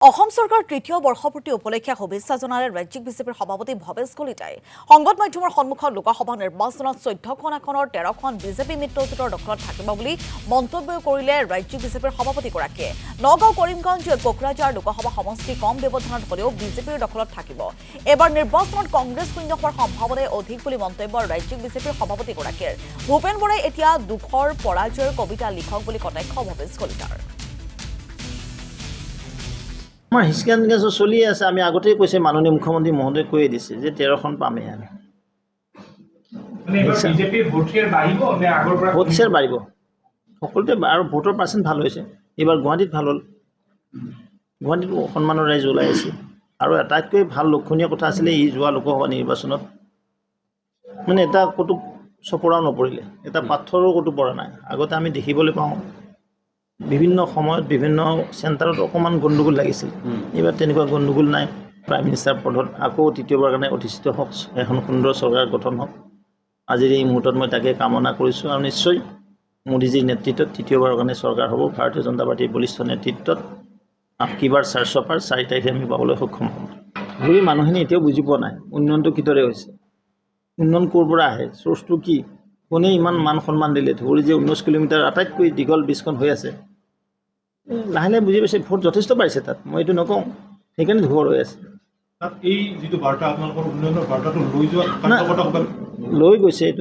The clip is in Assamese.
অসম চৰকাৰৰ তৃতীয় বৰ্ষপূৰ্তি উপলক্ষে শুভেচ্ছা জনালে ৰাজ্যিক বিজেপিৰ সভাপতি ভৱেশ কলিতাই সংবাদ মাধ্যমৰ সন্মুখত লোকসভা নিৰ্বাচনত 14খন আসনৰ 13খন বিজেপি মিত্ৰজোঁটৰ দখলত থাকিব বুলি মন্তব্য কৰিলে ৰাজ্যিক বিজেপিৰ সভাপতিগৰাকীয়ে। নগাঁও কৰিমগঞ্জ কোকৰাঝাৰ লোকসভা সমষ্টি কম ব্যৱধানত হ'লেও বিজেপিৰ দখলত থাকিব। এবাৰ নিৰ্বাচনত কংগ্ৰেছ শূন্য হোৱাৰ সম্ভাৱনাই অধিক বুলি মন্তব্য ৰাজ্যিক বিজেপিৰ সভাপতিগৰাকীৰ। ভূপেন বৰাই এতিয়া দুখৰ পৰাজয়ৰ কবিতা লিখক বুলি কটাক্ষ ভৱেশ কলিতাৰ। আমাৰ হিচকান গেছ চলি আছে। আমি আগতেই কৈছে, মাননীয় মুখ্যমন্ত্ৰী মহোদয়ে কৈয়ে দিছে যে 13খন পামেই আমি। ভোট শ্বেয়াৰ বাঢ়িব সকলোতে, আৰু ভোটৰ পাৰ্চেণ্ট ভাল হৈছে। এইবাৰ গুৱাহাটীত ভাল হ'ল, গুৱাহাটীত সন্মানৰ ৰাইজ ওলাই আছে। আৰু আটাইতকৈ ভাল লক্ষণীয় কথা আছিলে, ই যোৱা লোকসভা নিৰ্বাচনত মানে এটা ক'তো চপৰাও নপৰিলে, এটা পাথৰো ক'তো পৰা নাই। আগতে আমি দেখিবলৈ পাওঁ বিভিন্ন সময়ত বিভিন্ন চেণ্টাৰত অকণমান গণ্ডগোল লাগিছিল। এইবাৰ তেনেকুৱা গণ্ডগোল নাই। প্ৰাইম মিনিষ্টাৰ পদত আকৌ তৃতীয়বাৰ কাৰণে অধিষ্ঠিত হওক, এখন সুন্দৰ চৰকাৰ গঠন হওক। আজিৰ এই মুহূৰ্তত মই তাকে কামনা কৰিছোঁ। আৰু নিশ্চয় মোদীজীৰ নেতৃত্বত তৃতীয়বাৰৰ কাৰণে চৰকাৰ হ'ব। ভাৰতীয় জনতা পাৰ্টীৰ বলিষ্ঠ নেতৃত্বত কিবাৰ 400 পাৰ 4 তাৰিখে আমি পাবলৈ সক্ষম হ'ম। ঘূৰি মানুহখিনি এতিয়াও বুজি পোৱা নাই উন্নয়নটো কিদৰে হৈছে, উন্নয়ন ক'ৰ পৰা আহে, চ'ৰ্চটো কি, কোনে ইমান মান সন্মান দিলে। ধৰি যে 19 কিলোমিটাৰ আটাইতকৈ দীঘল ব্ৰীজখন হৈ আছে, লাহে লাহে বুজি পাইছে। ভোট যথেষ্ট পাইছে তাত, মই এইটো নকওঁ, সেইকাৰণে ধোৰ হৈ আছে। এই যিটো বাৰ্তা আপোনালোকৰ উন্নয়নৰ বাৰ্তাটো লৈ যোৱা লৈ গৈছে এইটো।